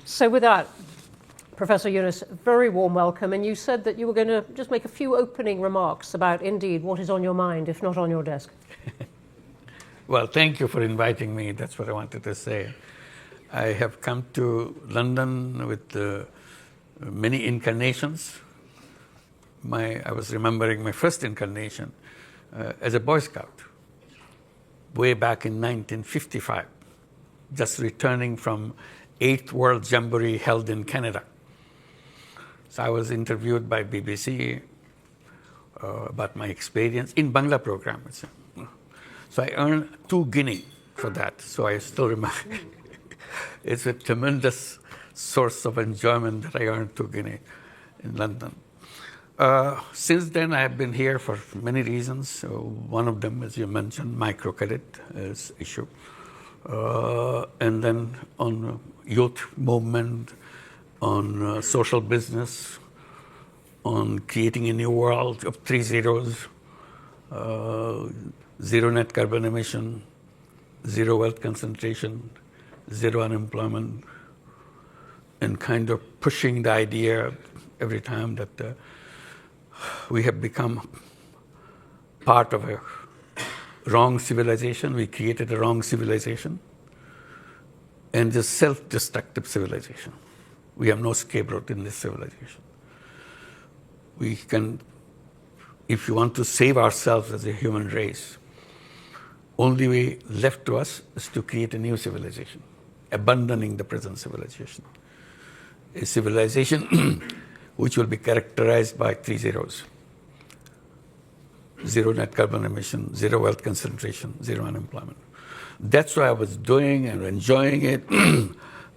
So with that, Professor Yunus, very warm welcome. And you said that you were going to just make a few opening remarks about, indeed, what is on your mind, if not on your desk. Well, thank you for inviting me. That's what I wanted to say. I have come to London with many incarnations. I was remembering my first incarnation as a Boy Scout way back in 1955, just returning from 8th World Jamboree held in Canada. So I was interviewed by BBC about my experience in Bangla program. So I earned 2 guinea for that. So I still remember. It's a tremendous source of enjoyment that I earned 2 guinea in London. Since then, I have been here for many reasons. So one of them, as you mentioned, microcredit is issue. And then on youth movement, on social business, on creating a new world of 3 zeros, zero net carbon emission, zero wealth concentration, zero unemployment, and kind of pushing the idea every time that we have become part of a wrong civilization. We created a wrong civilization and a self-destructive civilization. We have no scapegoat in this civilization. We can, if you want to save ourselves as a human race, only way left to us is to create a new civilization, abandoning the present civilization. A civilization which will be characterized by 3 zeros. Zero net carbon emission, zero wealth concentration, zero unemployment. That's what I was doing and enjoying it,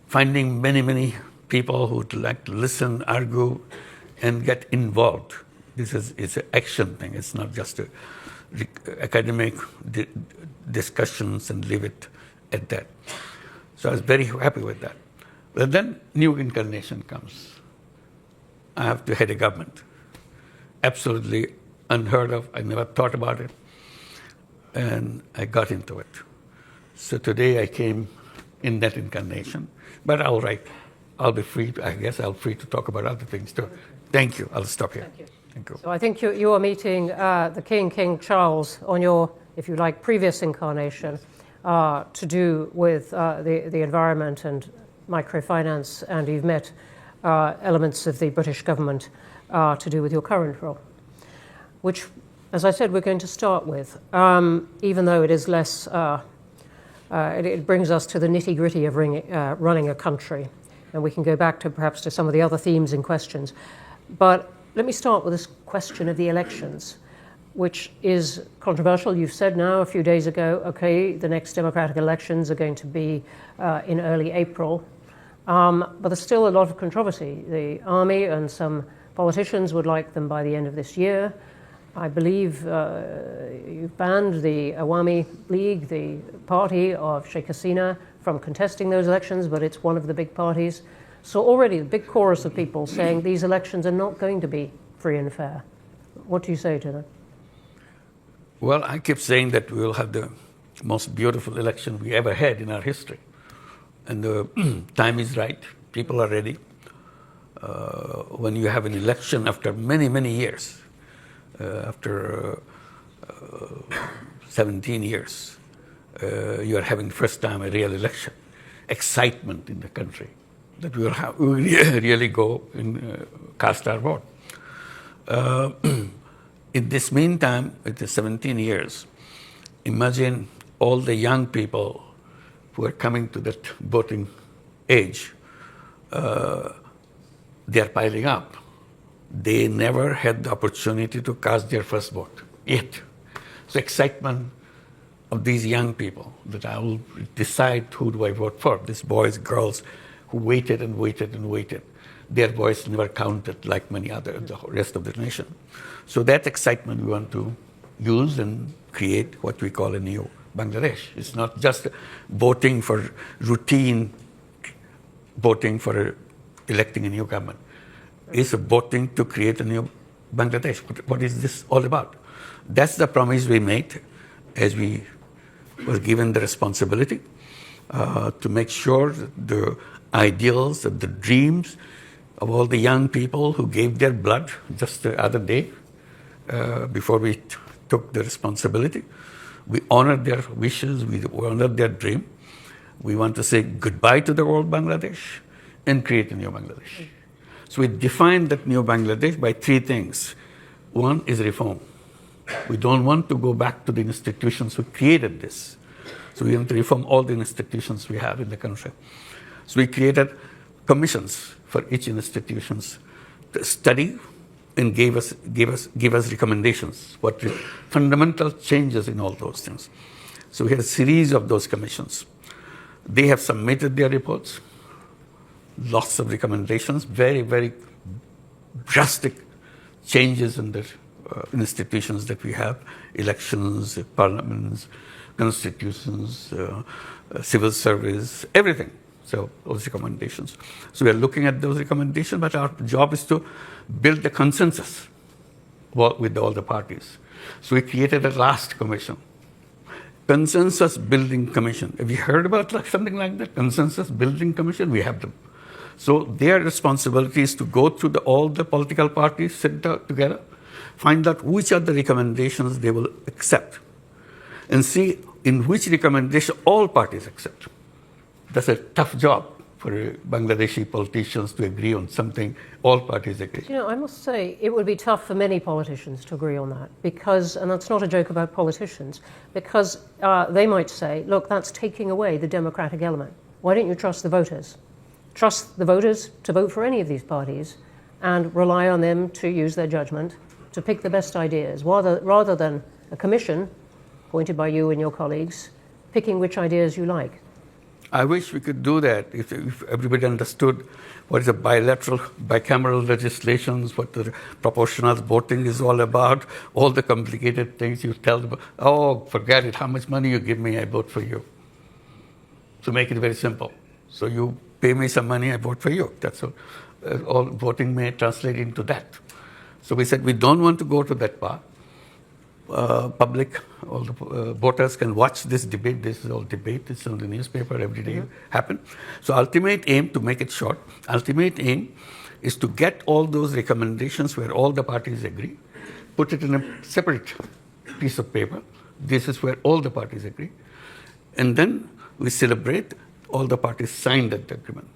finding many, many people who would like to listen, argue, and get involved. It's an action thing. It's not just academic discussions and leave it at that. So I was very happy with that. But then new incarnation comes. I have to head a government. Absolutely unheard of. I never thought about it. And I got into it. So today I came in that incarnation. But all right, I'll be free. I guess I'll be free to talk about other things too. Thank you. I'll stop here. Thank you. Thank you. So I think you are meeting the King Charles on your, if you like, previous incarnation to do with the environment and microfinance, and you've met elements of the British government to do with your current role, which, as I said, we're going to start with, even though it is less, it brings us to the nitty-gritty of running a country, and we can go back to perhaps to some of the other themes and questions. But let me start with this question of the elections, which is controversial. You've said now a few days ago, okay, the next democratic elections are going to be in early April. But there's still a lot of controversy. The army and some politicians would like them by the end of this year. I believe you've banned the awamilig, the party of Sheikh Hasina, from contesting those elections, but it's one of the big parties. So already a big chorus of people saying these elections are not going to be free and fair. What do you say to them? Well, I keep saying that we will have the most beautiful election we ever had in our history. And the time is right. People are ready. When you have an election after many, many years, after 17 years, you are having the first time a real election. Excitement in the country that we will really go and cast our vote. In this meantime, with the 17 years, imagine all the young people who are coming to that voting age. They are piling up. They never had the opportunity to cast their first vote yet. So excitement of these young people that I will decide who do I vote for. These boys, girls who waited and waited and waited. Their voice never counted like many other, the rest of the nation. So that excitement we want to use and create what we call a new Bangladesh. It's not just voting for routine, voting for electing a new government. It's voting to create a new Bangladesh. What is this all about? That's the promise we made as we were given the responsibility to make sure that the ideals, of the dreams of all the young people who gave their blood just the other day before we took the responsibility. We honored their wishes, we honored their dream. We want to say goodbye to the old Bangladesh and create a new Bangladesh. So we defined that new Bangladesh by three things. One is reform. We don't want to go back to the institutions who created this. So we want to reform all the institutions we have in the country. So we created commissions for each institutions to study and give us recommendations, what fundamental changes in all those things. So we had a series of those commissions. They have submitted their reports, lots of recommendations, very, very drastic changes in the institutions that we have, elections, parliaments, constitutions, civil service, everything. So those recommendations. So we are looking at those recommendations, but our job is to build a consensus with all the parties. So we created a last commission, Consensus Building Commission. Have you heard about something like that? Consensus Building Commission? We have them. So their responsibility is to go through all the political parties, sit together, find out which are the recommendations they will accept, and see in which recommendation all parties accept. That's a tough job for Bangladeshi politicians to agree on something all parties agree. You know, I must say it would be tough for many politicians to agree on that because, and that's not a joke about politicians, because they might say, look, that's taking away the democratic element. Why don't you trust the voters? Trust the voters to vote for any of these parties and rely on them to use their judgment to pick the best ideas, rather than a commission appointed by you and your colleagues picking which ideas you like. I wish we could do that if everybody understood what is a bicameral legislations, what the proportional voting is all about, all the complicated things you tell them, oh, forget it, how much money you give me, I vote for you. So make it very simple. So you pay me some money, I vote for you. That's all voting may translate into that. So we said we don't want to go to that part. Public, all the voters can watch this debate. This is all debate. It's on the newspaper every day. Happen. So ultimate aim, to make it short, ultimate aim is to get all those recommendations where all the parties agree, put it in a separate piece of paper. This is where all the parties agree. And then we celebrate all the parties signed that agreement.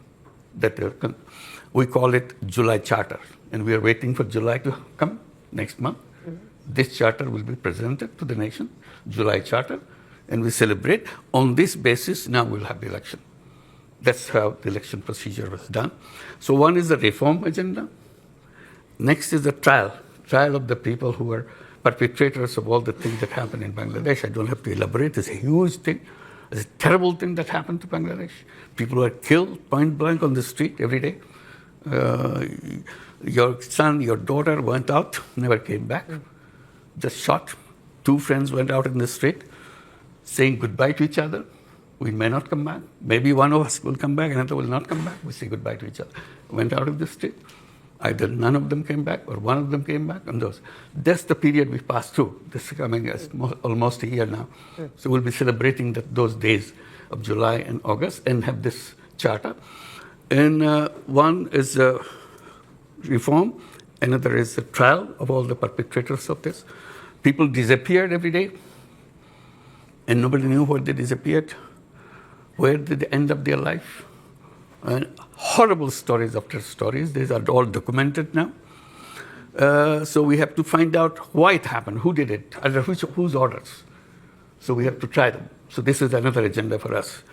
We call it July Charter. And we are waiting for July to come next month. This charter will be presented to the nation, July Charter, and we celebrate. On this basis, now we'll have the election. That's how the election procedure was done. So one is the reform agenda. Next is the trial of the people who are perpetrators of all the things that happen in Bangladesh. I don't have to elaborate. It's a huge thing. It's a terrible thing that happened to Bangladesh. People were killed point blank on the street every day. Your son, your daughter went out, never came back. Just shot. Two friends went out in the street saying goodbye to each other. We may not come back. Maybe one of us will come back, another will not come back. We say goodbye to each other. Went out of the street. Either none of them came back or one of them came back. And that's the period we passed through. This is coming as almost a year now. So we'll be celebrating those days of July and August and have this charter. And one is reform. Another is the trial of all the perpetrators of this. People disappeared every day, and nobody knew where they disappeared. Where did they end up their life? And horrible stories after stories. These are all documented now. So we have to find out why it happened, who did it, under whose orders. So we have to try them. So this is another agenda for us.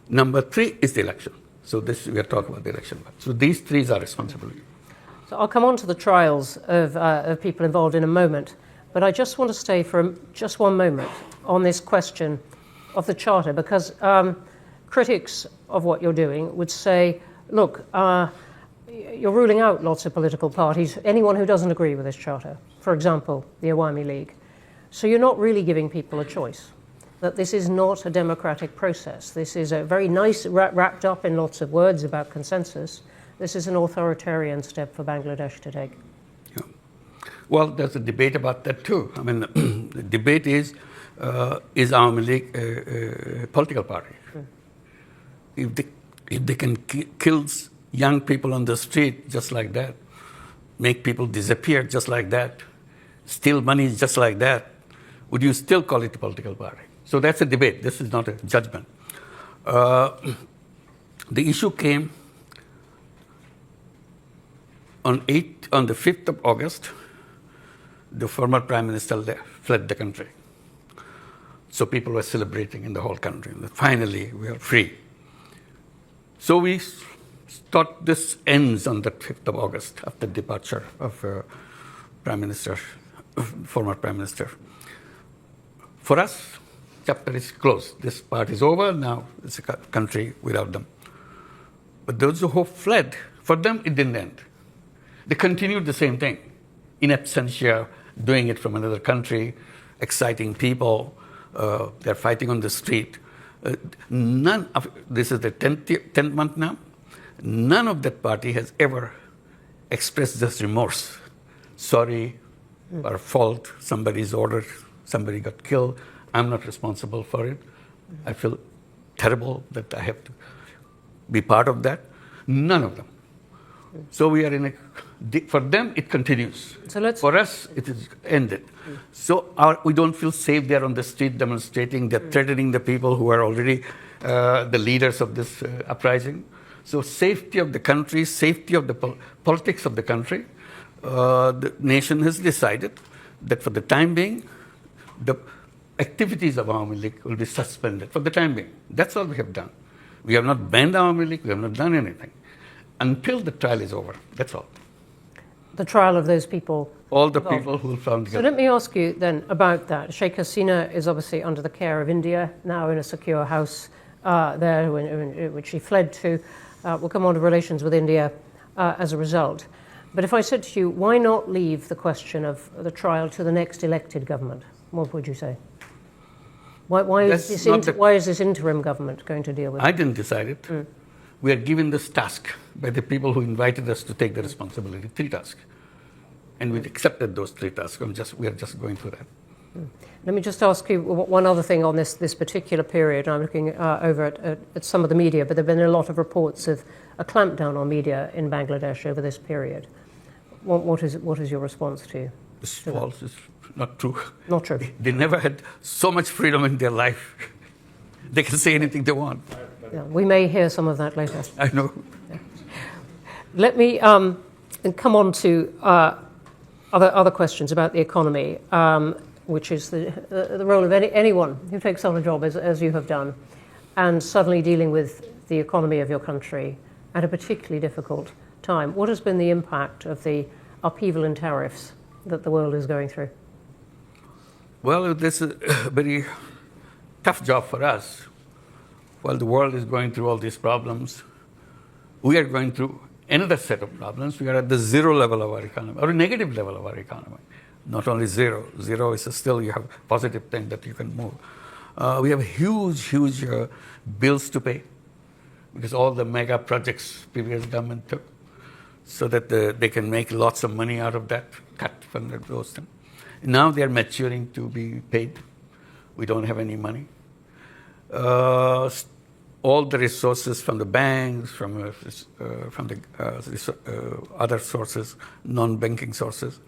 Number 3 is the election. So this we are talking about the election. So these 3 are responsibility. So I'll come on to the trials of people involved in a moment, but I just want to stay for just one moment on this question of the Charter, because critics of what you're doing would say, look, you're ruling out lots of political parties, anyone who doesn't agree with this Charter, for example, the awamilig. So you're not really giving people a choice, that this is not a democratic process. This is a very nice, wrapped up in lots of words about consensus. This is an authoritarian step for Bangladesh to take. Yeah. Well, there's a debate about that too. I mean, the debate is awamilig a political party? if they can kill young people on the street just like that, make people disappear just like that, steal money just like that, would you still call it a political party? So that's a debate. This is not a judgment. The issue came on the 5th of August. The former prime minister fled the country. So people were celebrating in the whole country. Finally, we are free. So we thought this ends on the 5th of August after the departure of former prime minister. For us, chapter is closed. This part is over. Now it's a country without them. But those who fled, for them it didn't end. They continued the same thing, in absentia, doing it from another country, exciting people. They're fighting on the street. This is the 10th month now. None of that party has ever expressed this remorse. Sorry, our fault, somebody's ordered, somebody got killed. I'm not responsible for it. I feel terrible that I have to be part of that. None of them. So we are for them it continues. For us it is ended. So we don't feel safe there on the street demonstrating. They're threatening the people who are already the leaders of this uprising. So safety of the country, safety of the politics of the country, the nation has decided that for the time being, the activities of awamilig will be suspended for the time being. That's all we have done. We have not banned awamilig, we have not done anything. Until the trial is over, that's all. The trial of those people? All the people who found guilty. So let me ask you then about that. Sheikh Hasina is obviously under the care of India, now in a secure house there, which she fled to. We'll come on to relations with India as a result. But if I said to you, why not leave the question of the trial to the next elected government? What would you say? Why is this interim government going to deal with it? I didn't decide it. We are given this task by the people who invited us to take the responsibility, 3 tasks. And we accepted those 3 tasks. We are just going through that. Let me just ask you one other thing on this particular period. I'm looking over at some of the media, but there have been a lot of reports of a clampdown on media in Bangladesh over this period. What is your response to? It's false. It's not true. Not true. They never had so much freedom in their life. They can say anything they want. Yeah, we may hear some of that later. I know. Yeah. Let me come on to other questions about the economy, which is the role of anyone who takes on a job, as you have done, and suddenly dealing with the economy of your country at a particularly difficult time. What has been the impact of the upheaval in tariffs that the world is going through? Well, this is a very tough job for us. While the world is going through all these problems, we are going through another set of problems. We are at the zero level of our economy, or a negative level of our economy. Not only zero. Zero is still you have positive thing that you can move. We have huge bills to pay because all the mega projects previous government took, so that they can make lots of money out of that, cut from those things. Now they are maturing to be paid. We don't have any money. All the resources from the banks, from the other sources, non-banking sources.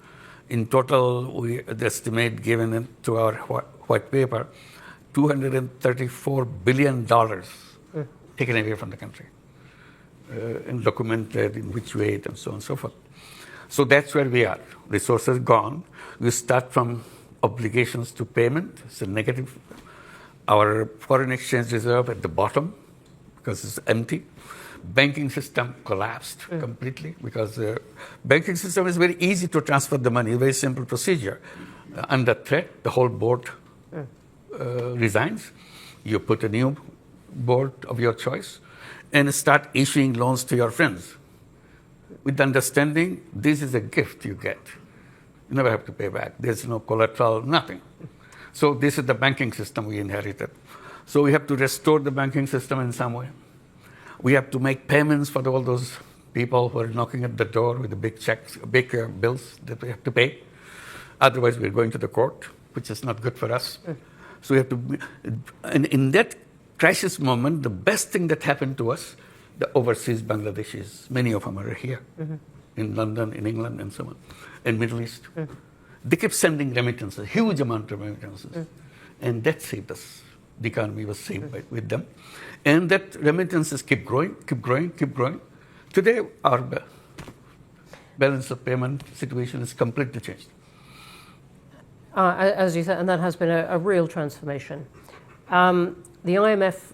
In total, we estimate, given to our white paper, $234 billion taken away from the country, and documented in which way and so on and so forth. So that's where we are. Resources gone. We start from obligations to payment. It's a negative. Our foreign exchange reserve at the bottom because it's empty. Banking system collapsed completely because the banking system is very easy to transfer the money, very simple procedure. Under threat, the whole board resigns. You put a new board of your choice and start issuing loans to your friends with the understanding this is a gift you get. You never have to pay back. There's no collateral, nothing. So this is the banking system we inherited. So we have to restore the banking system in some way. We have to make payments for all those people who are knocking at the door with the big checks, big bills that we have to pay. Otherwise, we're going to the court, which is not good for us. So we have to, and in that crisis moment, the best thing that happened to us the overseas Bangladeshis, many of them are here in London, in England, and so on, in Middle East. They kept sending remittances, huge amount of remittances, and that saved us. The economy was saved with them, and that remittances keep growing, keep growing, keep growing. Today, our balance of payment situation is completely changed. As you said, and that has been a real transformation. The IMF,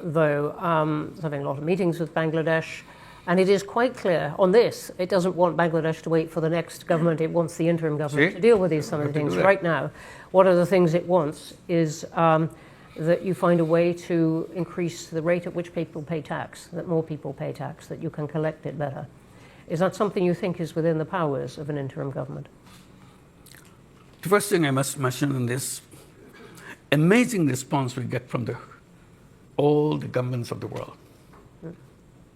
though, is having a lot of meetings with Bangladesh, and it is quite clear on this, it doesn't want Bangladesh to wait for the next government, it wants the interim government to deal with some of the things right now. One of the things it wants is that you find a way to increase the rate at which people pay tax, that more people pay tax, that you can collect it better. Is that something you think is within the powers of an interim government? The first thing I must mention in this, amazing response we get from all the governments of the world.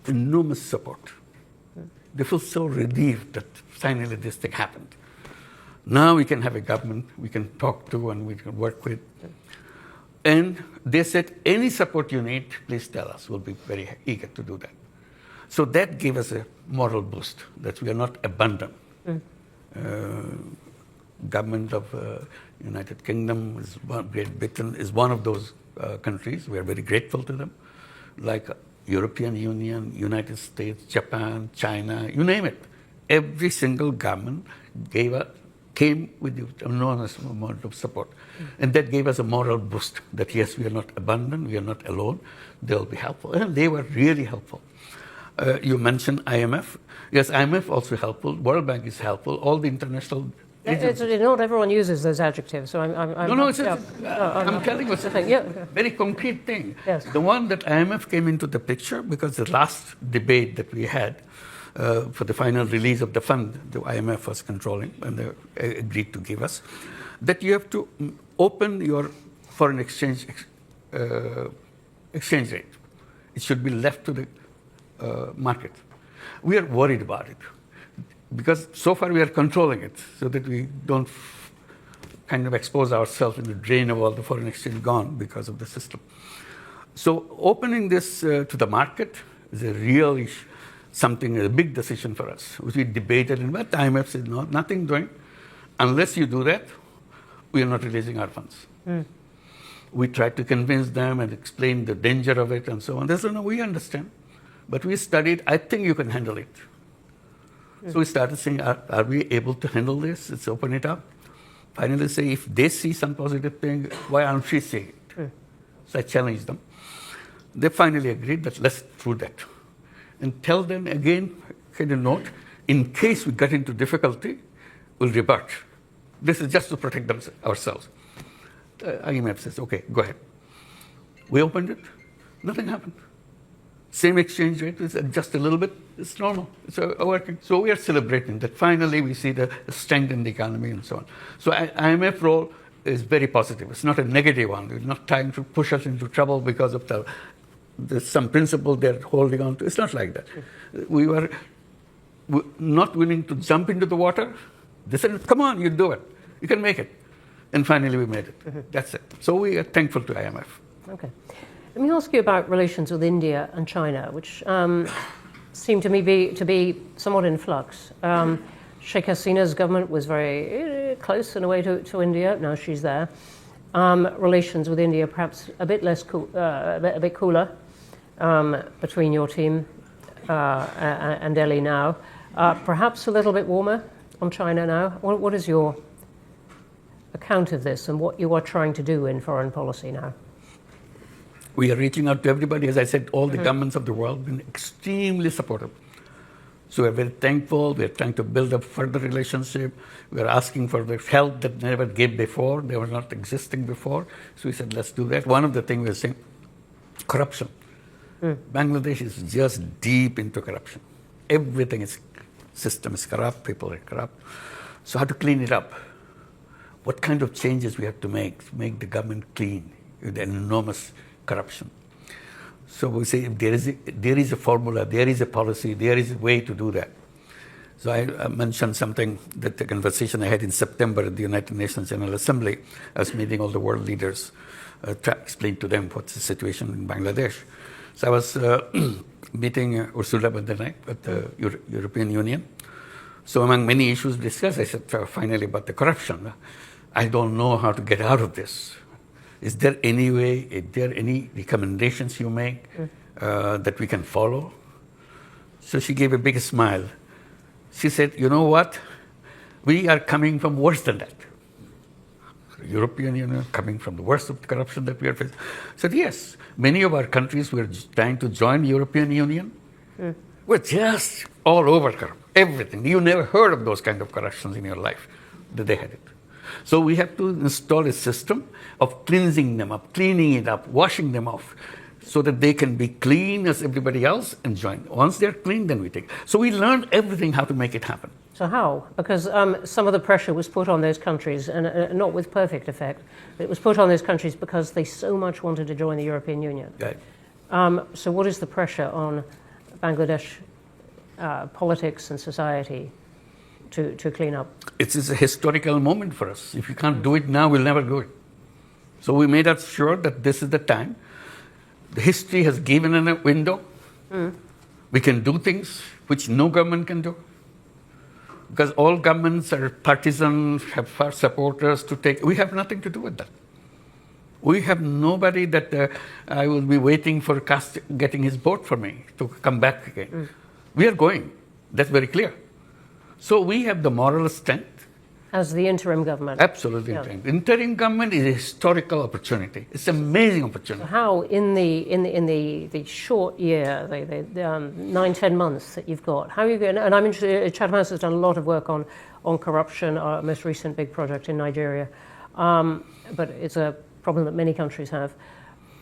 Enormous support. They feel so relieved that finally this thing happened. Now we can have a government we can talk to and we can work with. And they said, any support you need, please tell us. We'll be very eager to do that. So that gave us a moral boost, that we are not abandoned. Government of United Kingdom, Great Britain is one of those countries. We are very grateful to them. Like European Union, United States, Japan, China, you name it. Every single government came with an enormous amount of support. And that gave us a moral boost that yes, we are not abandoned, we are not alone, they'll be helpful. And they were really helpful. You mentioned IMF. Yes, IMF also helpful, World Bank is helpful, all the international not everyone uses those adjectives, so I'm telling you a very concrete thing. Yes. The one that IMF came into the picture because the last debate that we had for the final release of the fund, the IMF was controlling, and they agreed to give us, that you have to open your foreign exchange rate. It should be left to the market. We are worried about it, because so far we are controlling it so that we don't kind of expose ourselves in the drain of all the foreign exchange gone because of the system. So opening this to the market is a real something, a big decision for us, which we debated, and but the IMF said, no, nothing doing. Unless you do that, we are not releasing our funds. We tried to convince them and explain the danger of it and so on. They said, no, we understand. But we studied, I think you can handle it. So we started saying, are we able to handle this? Let's open it up. Finally say, if they see some positive thing, why aren't we seeing it? So I challenged them. They finally agreed that let's do that. And tell them again, kind of note, in case we get into difficulty, we'll revert. This is just to protect ourselves. IMF says, okay, go ahead. We opened it, nothing happened. Same exchange rate, is just a little bit, it's normal, it's working. So we are celebrating that finally we see the strength in the economy and so on. So IMF role is very positive. It's not a negative one. It's not trying to push us into trouble because of some principle they're holding on to. It's not like that. We were not willing to jump into the water. They said, come on, you do it. You can make it. And finally we made it. That's it. So we are thankful to IMF. Okay. Let me ask you about relations with India and China, which seem to me to be somewhat in flux. Sheikh Hasina's government was very close in a way to India. Now she's there. Relations with India perhaps a bit less a bit cooler between your team and Delhi now. Perhaps a little bit warmer on China now. What is your account of this and what you are trying to do in foreign policy now? We are reaching out to everybody. As I said, all the governments of the world have been extremely supportive. So we're very thankful. We're trying to build up further relationship. We're asking for the help that never gave before. They were not existing before. So we said, let's do that. One of the things we're saying, corruption. Bangladesh is just deep into corruption. Everything is, system is corrupt, people are corrupt. So how to clean it up? What kind of changes we have to make the government clean with an enormous corruption? So we say if there is a formula, there is a policy, there is a way to do that. So I mentioned something that the conversation I had in September at the United Nations General Assembly. I was meeting all the world leaders to explain to them what's the situation in Bangladesh. So I was meeting Ursula von der Leyen at the European Union. So among many issues discussed, I said finally about the corruption. I don't know how to get out of this. Is there any way, is there any recommendations you make that we can follow? So she gave a big smile. She said, you know what? We are coming from worse than that. The European Union coming from the worst of the corruption that we are facing. I said, yes, many of our countries were trying to join the European Union. We're just all over corrupt. Everything. You never heard of those kind of corruptions in your life that they had it. So we have to install a system of cleansing them up, cleaning it up, washing them off, so that they can be clean as everybody else and join. Once they're clean, then we take. So we learned everything how to make it happen. So how? Because some of the pressure was put on those countries, and not with perfect effect, but it was put on those countries because they so much wanted to join the European Union. Right. So what is the pressure on Bangladesh politics and society to clean up? It is a historical moment for us. If we can't do it now, we'll never do it. So we made sure that this is the time. The history has given us a window. We can do things which no government can do. Because all governments are partisan, have supporters to take. We have nothing to do with that. We have nobody that I will be waiting for getting his vote for me to come back again. We are going. That's very clear. So we have the moral strength. As the interim government? Absolutely. Yeah. Interim government is a historical opportunity. It's an amazing opportunity. So how, in the short year, the 9-10 months that you've got, how are you going? And I'm interested. Chatham House has done a lot of work on corruption. Our most recent big project in Nigeria, but it's a problem that many countries have.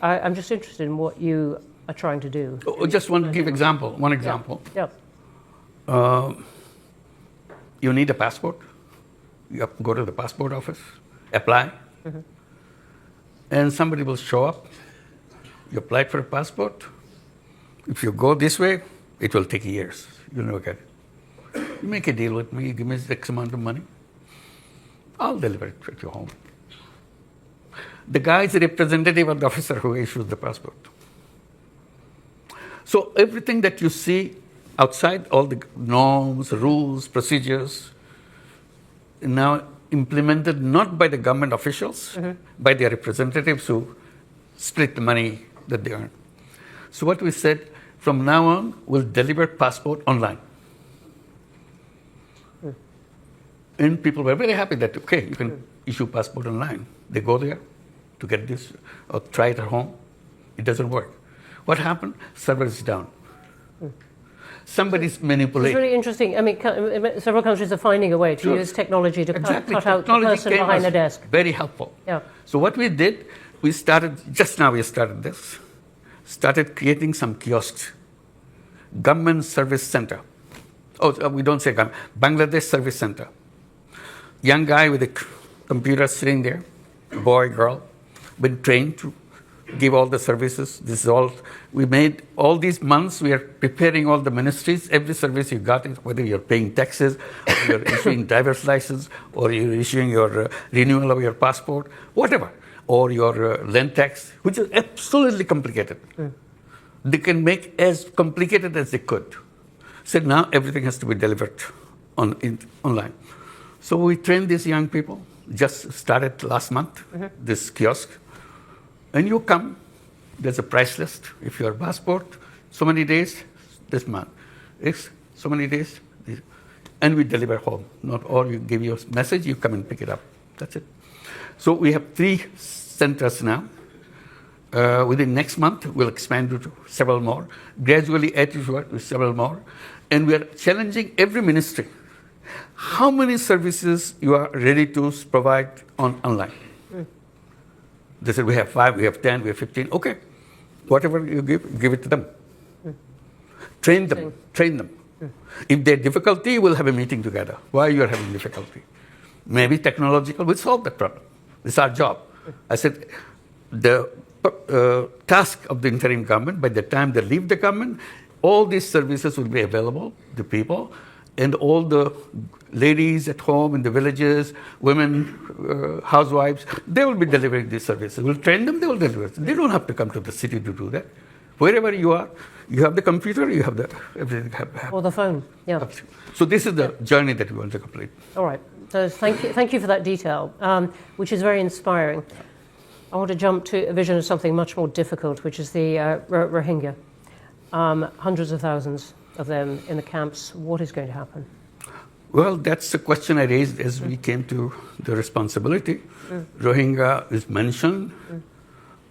I'm just interested in what you are trying to do. Just want to give one example. Yeah. You need a passport. You have to go to the passport office, apply, and somebody will show up. You applied for a passport. If you go this way, it will take years. You'll never get it. You make a deal with me, you give me X amount of money, I'll deliver it to your home. The guy is a representative of the officer who issues the passport. So everything that you see outside, all the norms, rules, procedures, now implemented not by the government officials, by their representatives who split the money that they earn. So what we said, from now on, we'll deliver passport online. And people were very happy that, okay, you can issue passport online. They go there to get this, or try it at home. It doesn't work. What happened? Server is down. Somebody's manipulating. It's really interesting. I mean, several countries are finding a way to use technology to cut out the person behind the desk. Very helpful. Yeah. So what we did, we started this, started creating some kiosks. Government Service Center. Oh, we don't say government. Bangladesh Service Center. Young guy with a computer sitting there, boy, girl, been trained to give all the services. This is all we made. All these months we are preparing all the ministries. Every service you got, whether you're paying taxes, or you're issuing driver's license, or you're issuing your renewal of your passport, whatever, or your land tax, which is absolutely complicated. They can make as complicated as they could. So now everything has to be delivered online. So we trained these young people. Just started last month, this kiosk. And you come, there's a price list. If your passport, so many days, this month. It's so many days, and we deliver home. Not all, you give your message, you come and pick it up. That's it. So we have 3 centers now. Within next month, we'll expand to several more. Gradually add to several more. And we are challenging every ministry. How many services you are ready to provide online? They said, we have 5, we have 10, we have 15. Okay, whatever you give it to them. Train them. If there's difficulty, we'll have a meeting together. Why you are having difficulty? Maybe technological, we'll solve that problem. This is our job. I said, the task of the interim government, by the time they leave the government, all these services will be available to people, and all the ladies at home in the villages, women, housewives, they will be delivering these services. We'll train them, they will deliver. They don't have to come to the city to do that. Wherever you are, you have the computer, you have the everything. Or the phone, yeah. So this is the journey that we want to complete. All right. So thank you for that detail, which is very inspiring. I want to jump to a vision of something much more difficult, which is the Rohingya. Hundreds of thousands of them in the camps. What is going to happen? Well, that's the question I raised as we came to the responsibility. Rohingya is mentioned.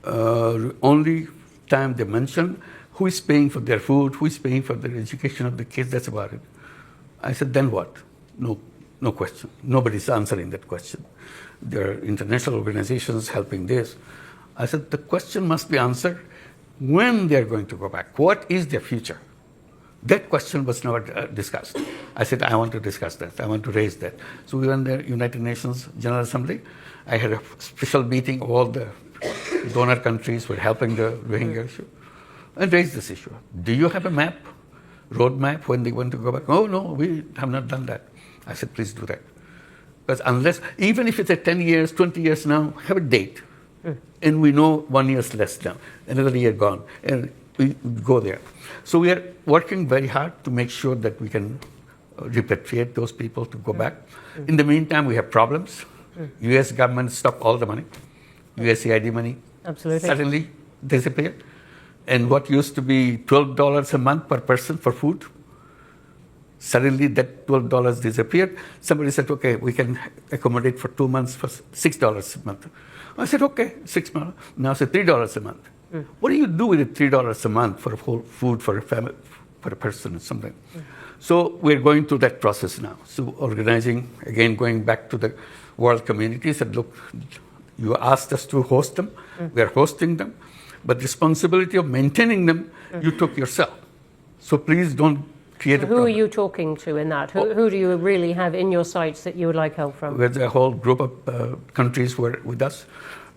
Only time they mention who is paying for their food, who is paying for their education of the kids, that's about it. I said, then what? No question. Nobody's answering that question. There are international organizations helping this. I said, the question must be answered when they're going to go back. What is their future? That question was never discussed. I said, I want to discuss that. I want to raise that. So we went there, United Nations General Assembly. I had a special meeting. All the donor countries were helping the Rohingya issue and raised this issue. Do you have a map, road map, when they want to go back? Oh, no, we have not done that. I said, please do that. Because even if it's a 10 years, 20 years now, have a date. And we know 1 year less now, another year gone, and we go there. So we are working very hard to make sure that we can repatriate those people to go back. In the meantime, we have problems. U.S. government stopped all the money. USAID money suddenly disappeared. And what used to be $12 a month per person for food, suddenly that $12 disappeared. Somebody said, okay, we can accommodate for 2 months for $6 a month. I said, okay, 6 months. Now it's $3 a month. What do you do with $3 a month for whole food for a family, for a person or something? So we're going through that process now. So organizing, again, going back to the world community, said, look, you asked us to host them. We are hosting them. But the responsibility of maintaining them, you took yourself. So please don't create a problem. Who are you talking to in that? Who do you really have in your sights that you would like help from? There's a whole group of countries who are with us,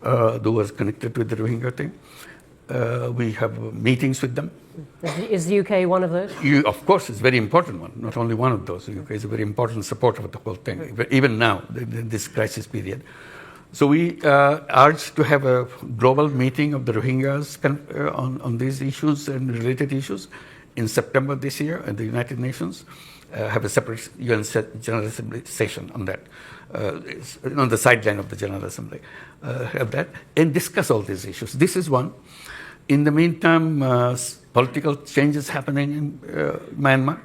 who was connected with the Rohingya thing. We have meetings with them. Is the UK one of those? Of course, it's a very important one. Not only one of those. The UK is a very important supporter of the whole thing, even now, in this crisis period. So we urge to have a global meeting of the Rohingyas on these issues and related issues in September this year at the United Nations. Have a separate UN General Assembly session on that, on the sideline of the General Assembly. Have that and discuss all these issues. This is one. In the meantime, political changes happening in Myanmar.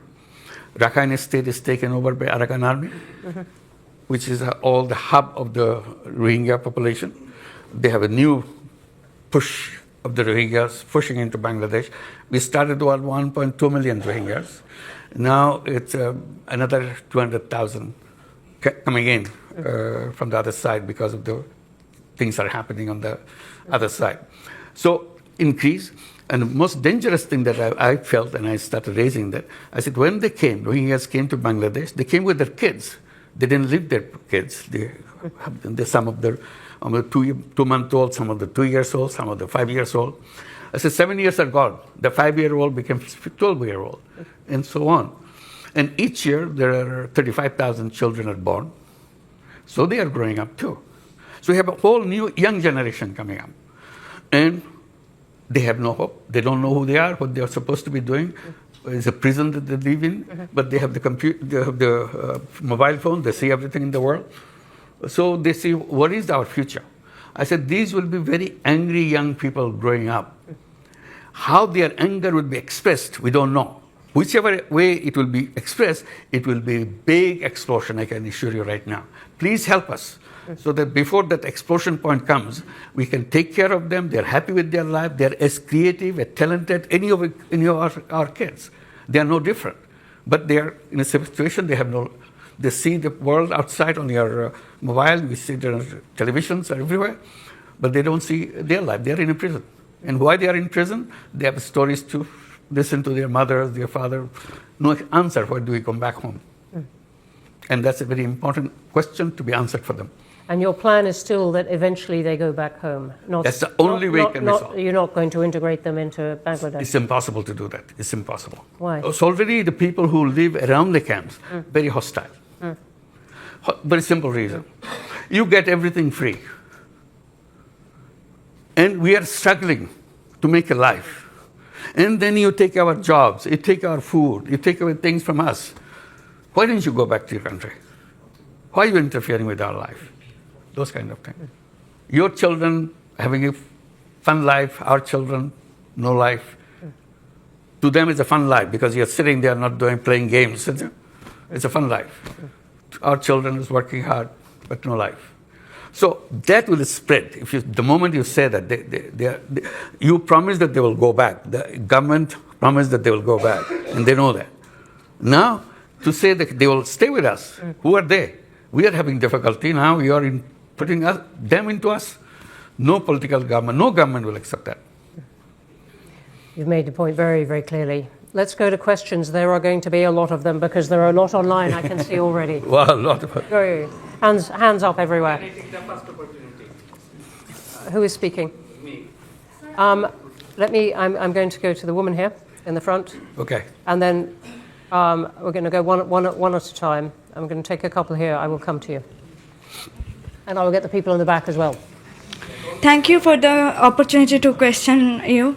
Rakhine State is taken over by Arakan Army, which is all the hub of the Rohingya population. They have a new push of the Rohingyas pushing into Bangladesh. We started with 1.2 million Rohingyas. Now it's another 200,000 coming in from the other side because of the things are happening on the other side. So increase. And the most dangerous thing that I felt, and I started raising that, I said, when they came, Rohingyas came to Bangladesh, they came with their kids. They didn't leave their kids. Some of the 2-month-old, some of the 2 years old, some of the 5 years old. I said, 7 years are gone. The 5-year-old became 12-year-old, and so on. And each year, there are 35,000 children are born. So they are growing up too. So we have a whole new young generation coming up. And they have no hope. They don't know who they are, what they are supposed to be doing. It's a prison that they live in, but they have the computer, they have the mobile phone. They see everything in the world. So they see, what is our future? I said, these will be very angry young people growing up. How their anger will be expressed, we don't know. Whichever way it will be expressed, it will be a big explosion, I can assure you right now. Please help us so that before that explosion point comes, we can take care of them. They're happy with their life. They're as creative, as talented, any of our kids. They are no different. But they are in a situation, they see the world outside on their mobile. We see their televisions are everywhere. But they don't see their life. They are in a prison. And why they are in prison? They have stories to listen to their mother, their father. No answer, why do we come back home? And that's a very important question to be answered for them. And your plan is still that eventually they go back home? That's the only way it can be solved. You're not going to integrate them into Bangladesh? It's impossible to do that. It's impossible. Why? It's already the people who live around the camps, very hostile. Very simple reason. You get everything free. And we are struggling to make a life. And then you take our jobs, you take our food, you take away things from us. Why didn't you go back to your country? Why are you interfering with our life? Those kind of things. Your children having a fun life, our children, no life. To them, it's a fun life because you're sitting there not playing games. It's a fun life. Our children is working hard, but no life. So that will spread. The moment you say that, you promise that they will go back. The government promised that they will go back, and they know that. Now, to say that they will stay with us, who are they? We are having difficulty now. You are putting them into us. No political government, no government will accept that. You've made the point very, very clearly. Let's go to questions. There are going to be a lot of them because there are a lot online, I can see already. Well, a lot of them. Hands up everywhere. Can I take the first opportunity? Who is speaking? Me. I'm going to go to the woman here in the front. Okay. And then we're going to go one at a time. I'm going to take a couple here. I will come to you. And I will get the people in the back as well. Thank you for the opportunity to question you.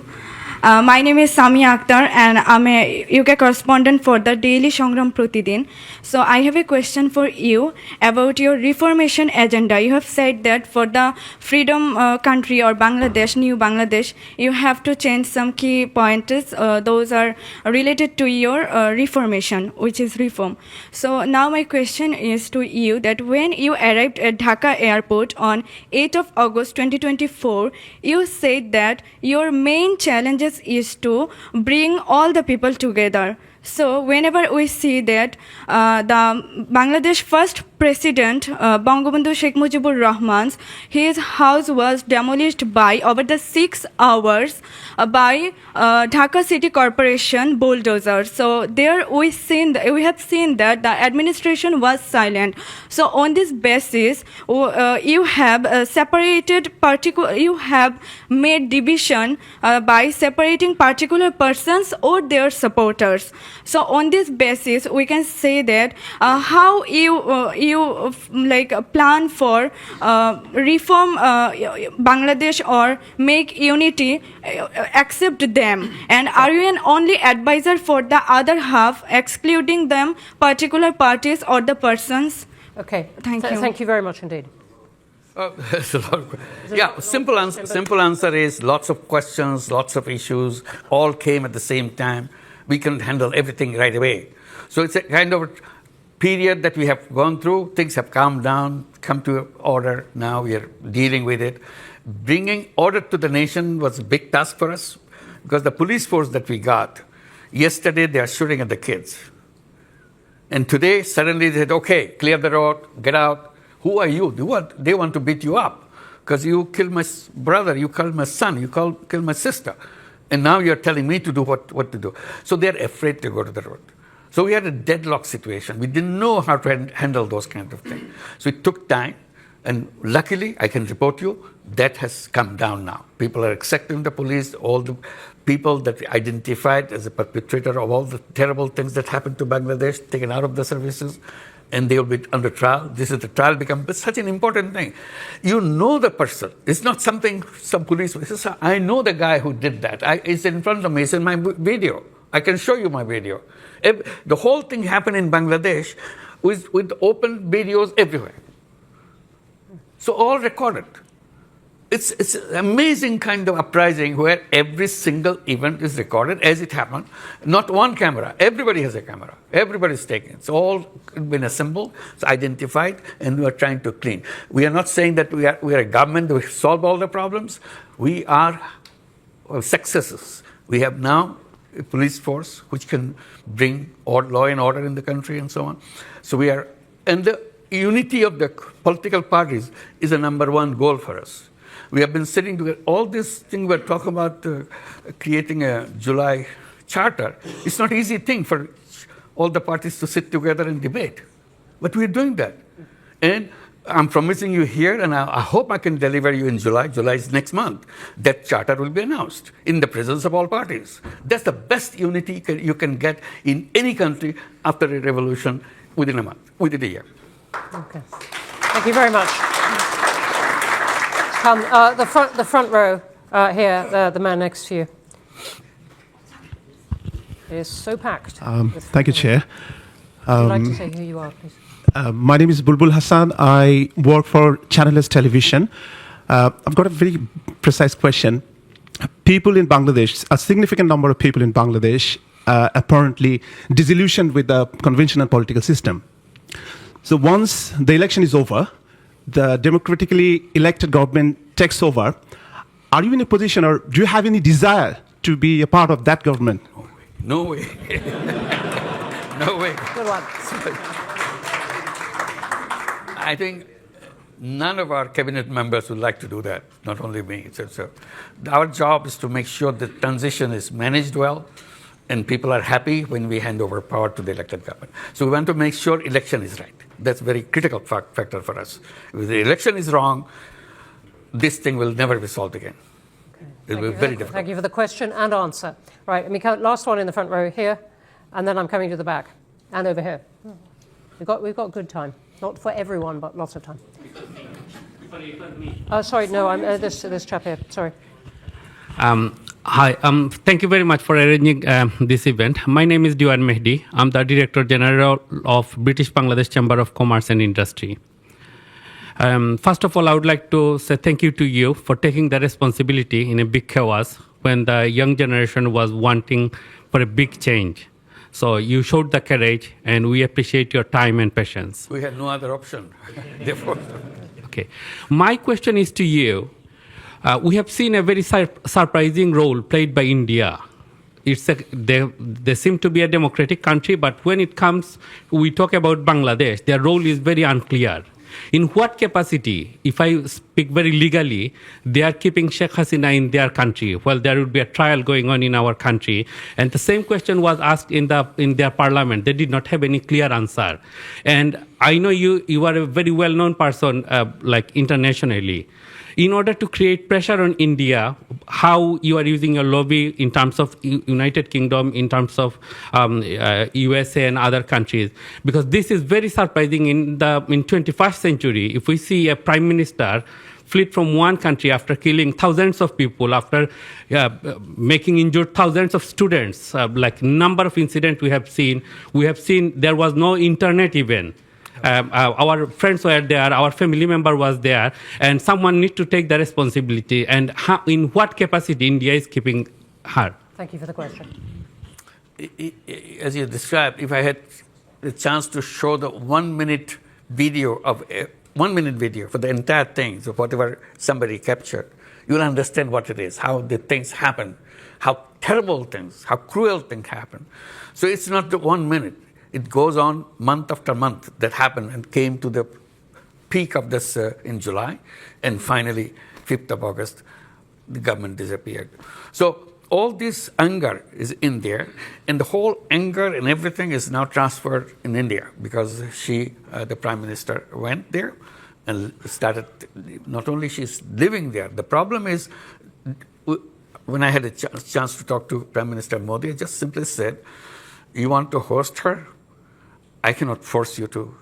My name is Sami Akhtar and I'm a UK correspondent for the Daily Sangram Pratidin. So I have a question for you about your reformation agenda. You have said that for the freedom country or Bangladesh, new Bangladesh, you have to change some key pointers. Those are related to your reformation, which is reform. So now my question is to you that when you arrived at Dhaka airport on 8th of August 2024, you said that your main challenges is to bring all the people together. So whenever we see that the Bangladesh first president, Bangabandhu Sheikh Mujibur Rahman's, his house was demolished by over the 6 hours by Dhaka City Corporation bulldozer. So there we have seen that the administration was silent. So on this basis, you have you have made division by separating particular persons or their supporters. So on this basis, we can say that how you plan for reform Bangladesh or make unity, accept them, and are you an only advisor for the other half, excluding them particular parties or the persons? Okay. Thank you. Thank you very much indeed. That's a lot of questions. Yeah, simple answer is lots of questions, lots of issues, all came at the same time. We can handle everything right away. So it's a kind of period that we have gone through. Things have calmed down, come to order. Now we are dealing with it. Bringing order to the nation was a big task for us because the police force that we got, yesterday they are shooting at the kids. And today, suddenly they said, okay, clear the road, get out. Who are you? They want to beat you up because you killed my brother, you killed my son, you killed my sister. And now you're telling me to do what to do. So they're afraid to go to the road. So we had a deadlock situation. We didn't know how to handle those kinds of things. So it took time. And luckily, I can report you, that has come down now. People are accepting the police, all the people that we identified as a perpetrator of all the terrible things that happened to Bangladesh, taken out of the services, and they will be under trial. This is the trial becomes such an important thing. You know the person. It's not something some police. I know the guy who did that. It's in front of me. It's in my video. I can show you my video. The whole thing happened in Bangladesh with open videos everywhere. So all recorded. It's an amazing kind of uprising where every single event is recorded as it happened. Not one camera. Everybody has a camera. Everybody's taking it. It's all been assembled, it's identified, and we are trying to clean. We are not saying that we are a government that will solve all the problems. We are successes. We have now a police force which can bring law and order in the country and so on. So we are, and the unity of the political parties is the number one goal for us. We have been sitting together. All this thing we're talking about creating a July charter. It's not an easy thing for all the parties to sit together and debate. But we're doing that. And I'm promising you here, and I hope I can deliver you in July. July is next month. That charter will be announced in the presence of all parties. That's the best unity you can get in any country after a revolution within a month, within a year. Okay. Thank you very much. Come, the front row here, the man next to you. It is so packed. Thank you, Chair. Would you like to say who you are, please? My name is Bulbul Hassan. I work for Channel Television. I've got a very precise question. People in Bangladesh, a significant number of people in Bangladesh, apparently disillusioned with the conventional political system. So once the election is over, the democratically elected government takes over. Are you in a position, or do you have any desire to be a part of that government? No way. No way. Good one. I think none of our cabinet members would like to do that, not only me. So our job is to make sure the transition is managed well and people are happy when we hand over power to the elected government. So we want to make sure election is right. That's a very critical factor for us. If the election is wrong, this thing will never be solved again. It will be very difficult. Thank you for the question and answer. Right, let me count. Last one in the front row here, and then I'm coming to the back and over here. We've got good time. Not for everyone, but lots of time. Sorry, no, I'm this chap here. Sorry. Hi, thank you very much for arranging this event. My name is Diwan Mehdi. I'm the Director General of British Bangladesh Chamber of Commerce and Industry. First of all, I would like to say thank you to you for taking the responsibility in a big chaos when the young generation was wanting for a big change. So you showed the courage, and we appreciate your time and patience. We had no other option. Therefore. Okay. My question is to you. We have seen a very surprising role played by India. They seem to be a democratic country, but when it comes, we talk about Bangladesh, their role is very unclear. In what capacity, if I speak very legally, they are keeping Sheikh Hasina in their country, while there would be a trial going on in our country? And the same question was asked in their parliament. They did not have any clear answer. And I know you are a very well-known person, like internationally. In order to create pressure on India, how you are using your lobby in terms of United Kingdom, in terms of USA and other countries, because this is very surprising in 21st century. If we see a prime minister fled from one country after killing thousands of people, after making injured thousands of students, like number of incidents we have seen there was no internet even. Our friends were there, our family member was there, and someone needs to take the responsibility. And in what capacity India is keeping her? Thank you for the question. As you described, if I had the chance to show the 1 minute video for the entire thing, so whatever somebody captured, you'll understand what it is, how the things happen, how terrible things, how cruel things happen. So it's not the 1 minute. It goes on month after month that happened and came to the peak of this in July. And finally, 5th of August, the government disappeared. So all this anger is in there. And the whole anger and everything is now transferred in India because the Prime Minister, went there and started, not only she's living there. The problem is, when I had a chance to talk to Prime Minister Modi, I just simply said, you want to host her? I cannot force you to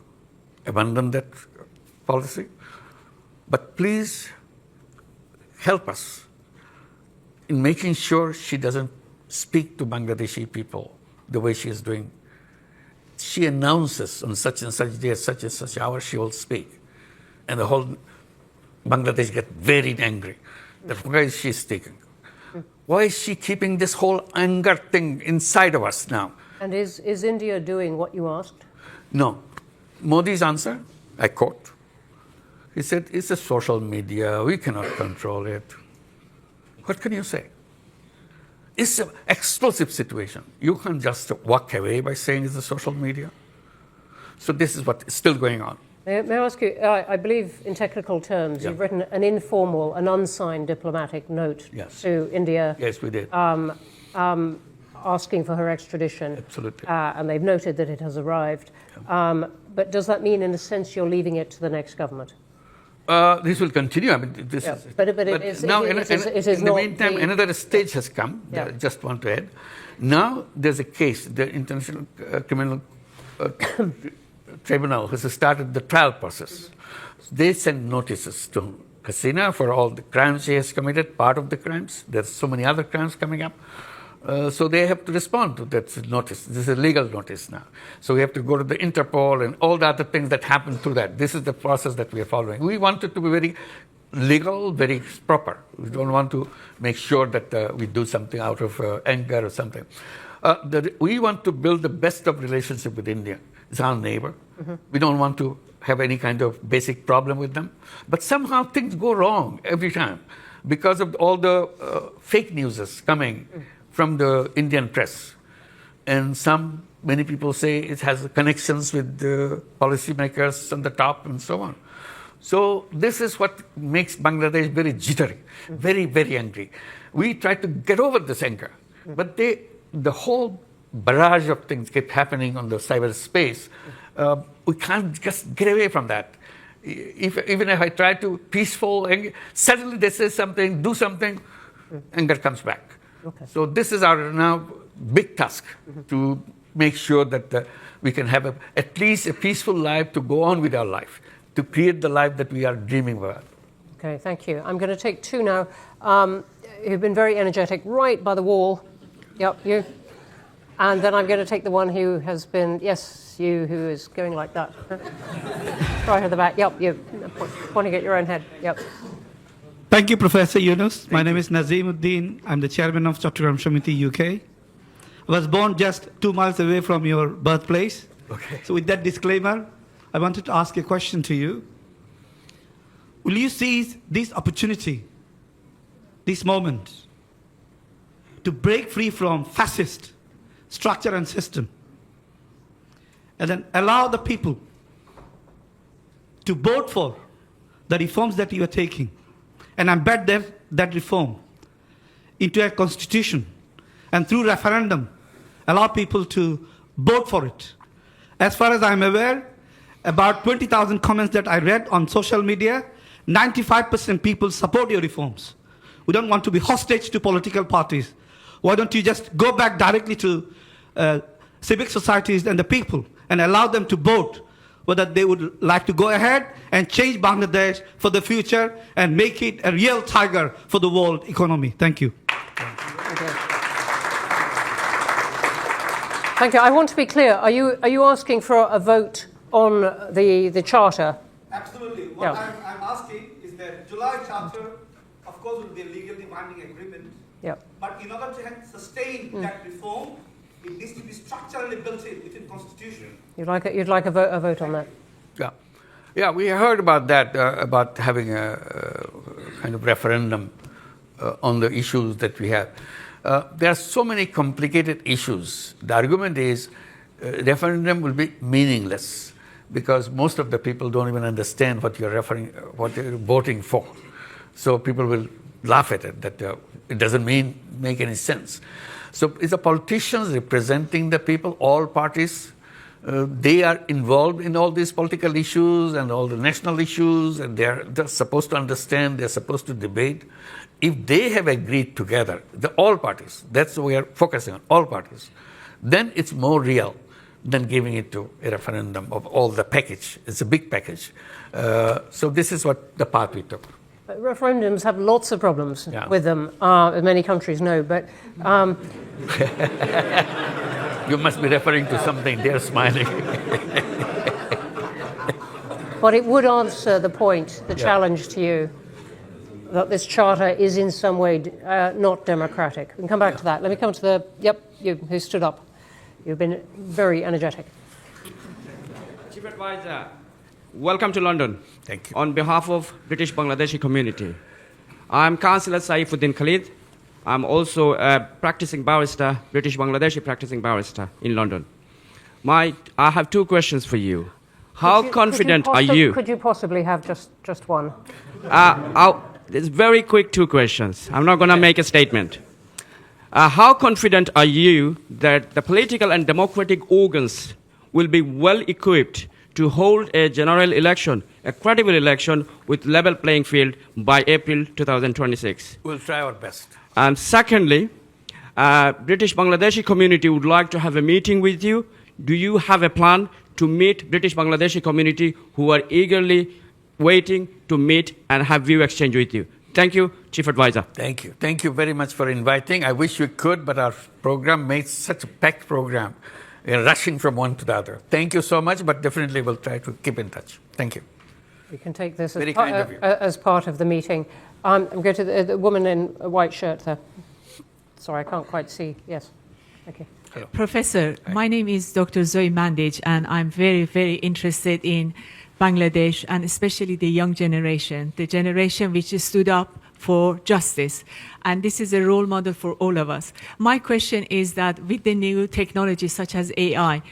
abandon that policy, but please help us in making sure she doesn't speak to Bangladeshi people the way she is doing. She announces on such and such day, such and such hour, she will speak. And the whole Bangladesh gets very angry. That why is she speaking? Why is she keeping this whole anger thing inside of us now? And is India doing what you asked? No. Modi's answer, I quote, he said, it's a social media, we cannot control it. What can you say? It's an explosive situation. You can't just walk away by saying it's a social media. So this is what is still going on. May I ask you, I believe in technical terms, you've written an informal, an unsigned diplomatic note to India. Yes, we did. Asking for her extradition. Absolutely. And they've noted that it has arrived. But does that mean, in a sense, you're leaving it to the next government? This will continue. I mean, this is, but it is now, in the meantime, another stage has come. Yeah. I just want to add. Now there's a case. The International Criminal Tribunal has started the trial process. They send notices to Hasina for all the crimes she has committed, part of the crimes. There's so many other crimes coming up. So they have to respond to that notice. This is a legal notice now. So we have to go to the Interpol and all the other things that happen through that. This is the process that we are following. We want it to be very legal, very proper. We don't want to make sure that we do something out of anger or something. We want to build the best of relationship with India. It's our neighbor. We don't want to have any kind of basic problem with them. But somehow things go wrong every time because of all the fake news coming from the Indian press. And many people say it has connections with the policymakers on the top and so on. So this is what makes Bangladesh very jittery, very, very angry. We try to get over this anger, but the whole barrage of things keep happening on the cyberspace. We can't just get away from that. Even if I try to peaceful, suddenly they say something, do something, anger comes back. Okay. So this is our now big task to make sure that we can have at least a peaceful life to go on with our life, to create the life that we are dreaming about. Okay, thank you. I'm going to take two now. Who've been very energetic, right by the wall. Yep, you. And then I'm going to take the one who has been, yes, you, who is going like that. Right at the back. Yep, you. Pointing at your own head. Yep. Thank you, Professor Yunus. My name is Nazimuddin. I'm the chairman of Chattogram Samiti UK. I was born just 2 miles away from your birthplace. Okay. So with that disclaimer, I wanted to ask a question to you. Will you seize this opportunity, this moment, to break free from fascist structure and system, and then allow the people to vote for the reforms that you are taking, and embed that reform into a constitution, and through referendum, allow people to vote for it? As far as I'm aware, about 20,000 comments that I read on social media, 95% people support your reforms. We don't want to be hostage to political parties. Why don't you just go back directly to civic societies and the people and allow them to vote whether they would like to go ahead and change Bangladesh for the future and make it a real tiger for the world economy. Thank you. Thank you. I want to be clear. Are you asking for a vote on the charter? Absolutely. Yeah. I'm asking is that July Charter, of course, will be a legally binding agreement. Yep. But in order to sustain that reform, it needs to be structurally built in within Constitution. You'd like a vote on that? Yeah, yeah. We heard about that, about having a kind of referendum on the issues that we have. There are so many complicated issues. The argument is referendum will be meaningless because most of the people don't even understand what you're voting for. So people will laugh at it, that it doesn't make any sense. So it's the politicians representing the people, all parties. They are involved in all these political issues and all the national issues, and they're supposed to understand, they're supposed to debate. If they have agreed together, all parties, that's what we are focusing on, all parties, then it's more real than giving it to a referendum of all the package. It's a big package. So this is what the path we took. Referendums have lots of problems with them, as many countries know, but... You must be referring to something, they're smiling. But it would answer the point, the challenge to you, that this charter is in some way not democratic. We can come back to that. Let me come to you who stood up. You've been very energetic. Chief Advisor, welcome to London. Thank you. On behalf of British Bangladeshi community, I'm Councillor Saifuddin Khalid. I'm also a practicing barrister, British Bangladeshi practicing barrister in London. I have two questions for you. How confident are you? Could you possibly have just one? It's very quick two questions. I'm not going to make a statement. How confident are you that the political and democratic organs will be well equipped to hold a general election, a credible election with level playing field by April 2026? We'll try our best. And secondly, British Bangladeshi community would like to have a meeting with you. Do you have a plan to meet British Bangladeshi community who are eagerly waiting to meet and have view exchange with you? Thank you. Chief Advisor. Thank you. Thank you very much for inviting. I wish we could, but our program made such a packed program. We're rushing from one to the other. Thank you so much, but definitely we'll try to keep in touch. Thank you. We can take this Very kind of you. as part of the meeting. I'm going to the woman in a white shirt there. Sorry, I can't quite see. Yes. Thank you. Hello. Professor, my name is Dr. Zoe Mandage, and I'm very, very interested in Bangladesh and especially the young generation, the generation which stood up for justice. And this is a role model for all of us. My question is that with the new technologies such as AI,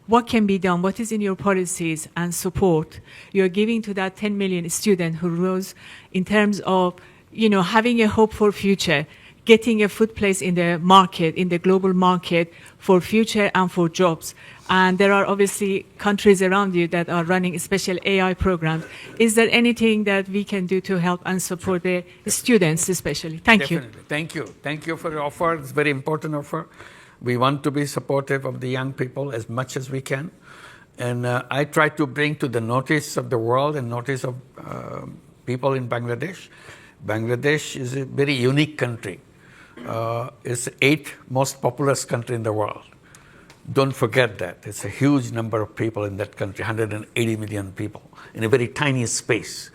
what can be done? What is in your policies and support you're giving to that 10 million student who rose in terms of, having a hope for future, getting a foot place in the market, in the global market for future and for jobs? And there are obviously countries around you that are running special AI programs. Is there anything that we can do to help and support the students especially? Thank you. Definitely. Thank you. Thank you for your offer. It's a very important offer. We want to be supportive of the young people as much as we can. And I try to bring to the notice of the world and notice of people in Bangladesh. Bangladesh is a very unique country. It's the 8th most populous country in the world. Don't forget that. It's a huge number of people in that country, 180 million people, in a very tiny space.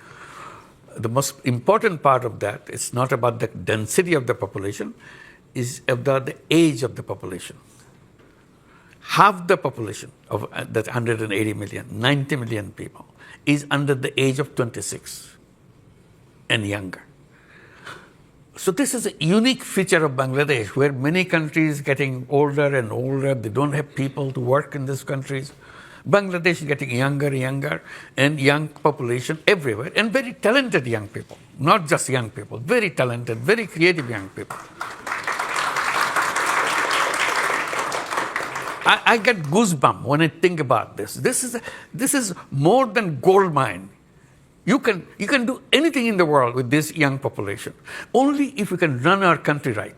The most important part of that is not about the density of the population, is about the age of the population. Half the population of that 180 million, 90 million people, is under the age of 26 and younger. So this is a unique feature of Bangladesh, where many countries getting older and older. They don't have people to work in these countries. Bangladesh is getting younger and younger, and young population everywhere, and very talented young people, not just young people, very talented, very creative young people. I get goosebumps when I think about this. This is more than gold mine. You can do anything in the world with this young population, only if we can run our country right.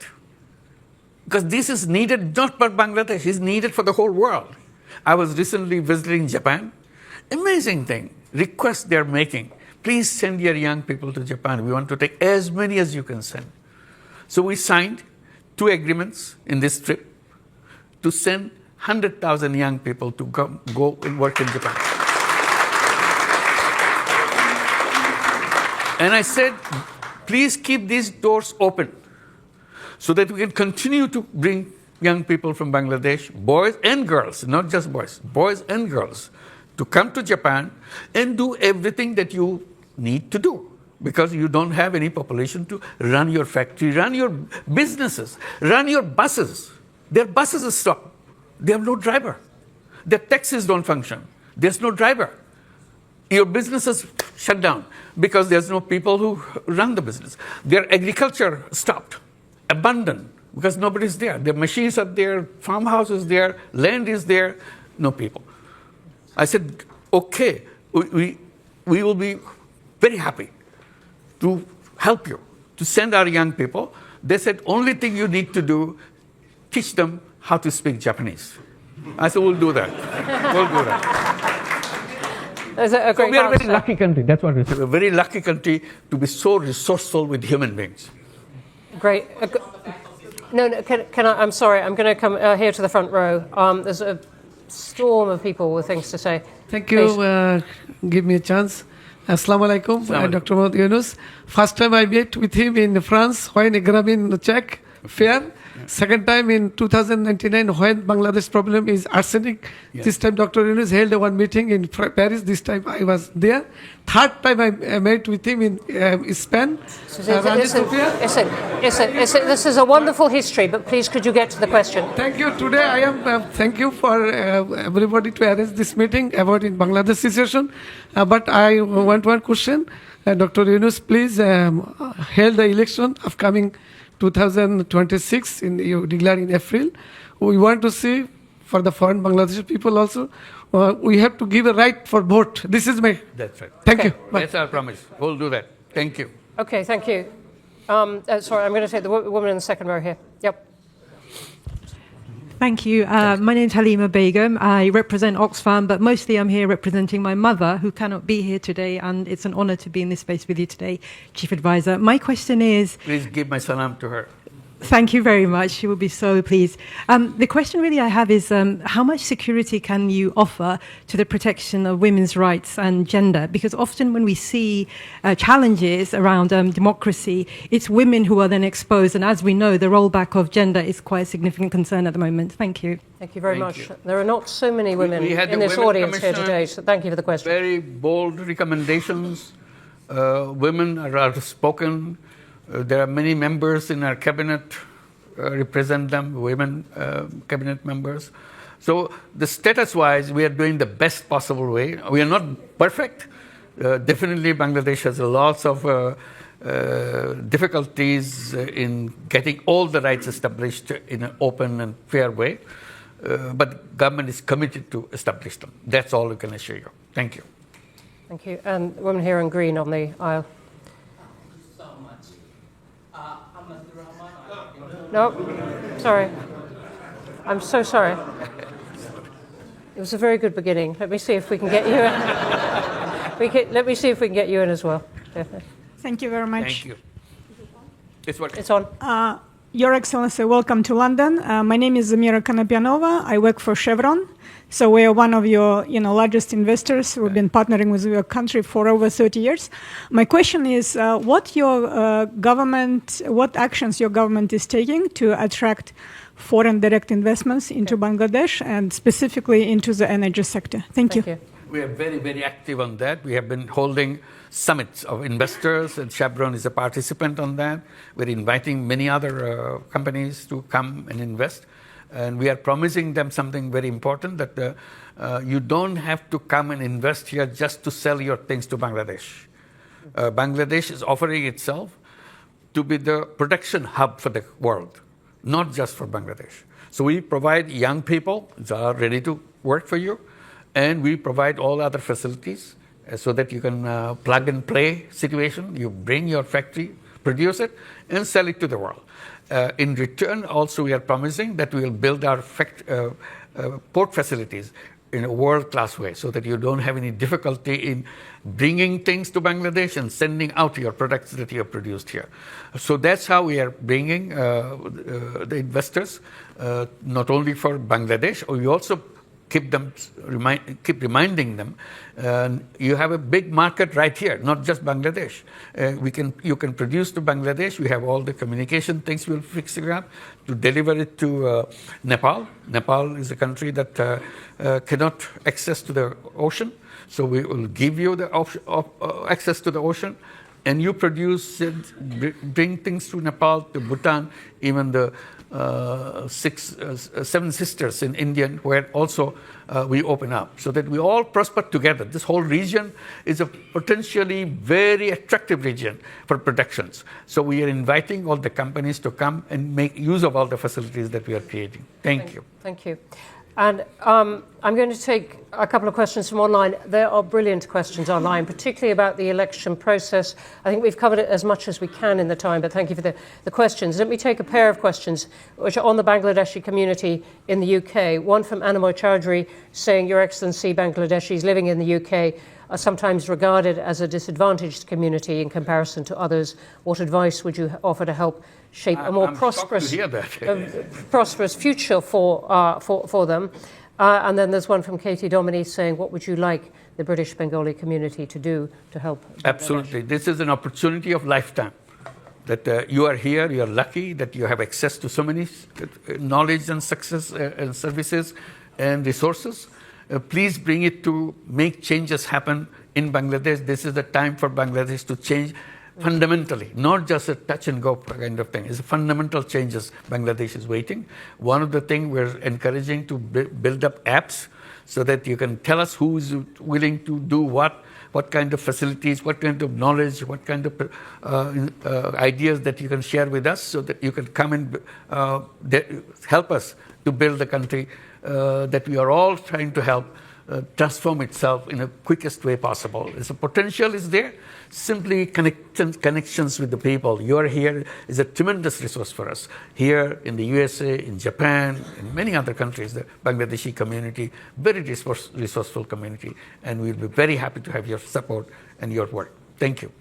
Because this is needed not for Bangladesh, it's needed for the whole world. I was recently visiting Japan. Amazing thing, request they're making. Please send your young people to Japan. We want to take as many as you can send. So we signed 2 agreements in this trip to send 100,000 young people to go and work in Japan. And I said, please keep these doors open so that we can continue to bring young people from Bangladesh, boys and girls, not just boys and girls, to come to Japan and do everything that you need to do, because you don't have any population to run your factory, run your businesses, run your buses. Their buses are stopped. They have no driver. Their taxis don't function. There's no driver. Your businesses shut down because there's no people who run the business. Their agriculture stopped, abandoned, because nobody's there. Their machines are there, farmhouses there, land is there, no people. I said, okay, we will be very happy to help you, to send our young people. They said, only thing you need to do, teach them how to speak Japanese. I said, we'll do that. We'll do that. There's a great We are a very answer. lucky country. That's what we say. We're a very lucky country to be so resourceful with human beings. Great. No, can I? I'm sorry. I'm going to come here to the front row. There's a storm of people with things to say. Thank you. Give me a chance. Assalamu alaikum. Dr. Mohammad Yunus. First time I met with him in France when Agramin Czech fair. Second time in 2099 when Bangladesh problem is arsenic. Yeah. This time Dr. Yunus held one meeting in Paris. This time I was there. Third time I met with him in Spain. Listen, this is a wonderful history, but please could you get to the question? Thank you. Today I am, thank you for everybody to arrange this meeting about in Bangladesh situation. But I want one question. Dr. Yunus, please held the election upcoming 2026 you declare in April. We want to see for the foreign Bangladeshi people also, we have to give a right for vote. This is my... That's right. Thank you. Bye. That's our promise. We'll do that. Thank you. Okay, thank you. Sorry, I'm going to take the woman in the second row here. Yep. Thank you. My name's Halima Begum. I represent Oxfam, but mostly I'm here representing my mother, who cannot be here today, and it's an honor to be in this space with you today, Chief Advisor. My question is... Please give my salam to her. Thank you very much. She will be so pleased. The question really I have is how much security can you offer to the protection of women's rights and gender? Because often when we see challenges around democracy, it's women who are then exposed. And as we know, the rollback of gender is quite a significant concern at the moment. Thank you. Thank you very much. There are not so many women in this audience here today, so thank you for the question. Very bold recommendations. Women are outspoken. There are many members in our cabinet represent them, women cabinet members. So the status-wise, we are doing the best possible way. We are not perfect. Definitely Bangladesh has lots of difficulties in getting all the rights established in an open and fair way. But government is committed to establish them. That's all we can assure you. Thank you. Thank you. And the woman here in green on the aisle. No, sorry. I'm so sorry. It was a very good beginning. Let me see if we can get you in. Let me see if we can get you in as well. Thank you very much. Thank you. It's on. Your Excellency, welcome to London. My name is Zamira Kanapianova. I work for Chevron. So we are one of your largest investors. We've been partnering with your country for over 30 years. My question is, what actions your government is taking to attract foreign direct investments into Bangladesh and specifically into the energy sector? Thank you. We are very, very active on that. We have been holding summits of investors, and Chevron is a participant on that. We're inviting many other companies to come and invest. And we are promising them something very important, that you don't have to come and invest here just to sell your things to Bangladesh. Bangladesh is offering itself to be the production hub for the world, not just for Bangladesh. So we provide young people that are ready to work for you, and we provide all other facilities so that you can plug and play situation. You bring your factory, produce it, and sell it to the world. In return, also, we are promising that we will build our port facilities in a world-class way so that you don't have any difficulty in bringing things to Bangladesh and sending out your products that you have produced here. So that's how we are bringing the investors, not only for Bangladesh, we also keep reminding them, you have a big market right here, not just Bangladesh. You can produce to Bangladesh. We have all the communication things we'll fix it up to deliver it to Nepal. Nepal is a country that cannot access to the ocean, so we will give you the access to the ocean, and you produce it, bring things to Nepal, to Bhutan, even the Seven Sisters in India, where also we open up, so that we all prosper together. This whole region is a potentially very attractive region for productions. So we are inviting all the companies to come and make use of all the facilities that we are creating. Thank you. Thank you. And I'm going to take a couple of questions from online. There are brilliant questions online, particularly about the election process. I think we've covered it as much as we can in the time, but thank you for the questions. Let me take a pair of questions which are on the Bangladeshi community in the UK. One from Anamoy Chowdhury saying, Your Excellency, Bangladeshis living in the UK are sometimes regarded as a disadvantaged community in comparison to others. What advice would you offer to help shape a more prosperous future for them? And then there's one from Katie Dominy saying, what would you like the British Bengali community to do to help? Absolutely. This is an opportunity of lifetime. That you are here, you are lucky that you have access to so many knowledge and success and services and resources. Please bring it to make changes happen in Bangladesh. This is the time for Bangladesh to change fundamentally, not just a touch and go kind of thing. It's fundamental changes Bangladesh is waiting. One of the things we're encouraging to build up apps so that you can tell us who is willing to do what kind of facilities, what kind of knowledge, what kind of ideas that you can share with us so that you can come and help us to build the country that we are all trying to help transform itself in the quickest way possible. The potential is there. Simply connections with the people. You are here is a tremendous resource for us. Here in the USA, in Japan, in many other countries, the Bangladeshi community, very resourceful community, and we'll be very happy to have your support and your work. Thank you.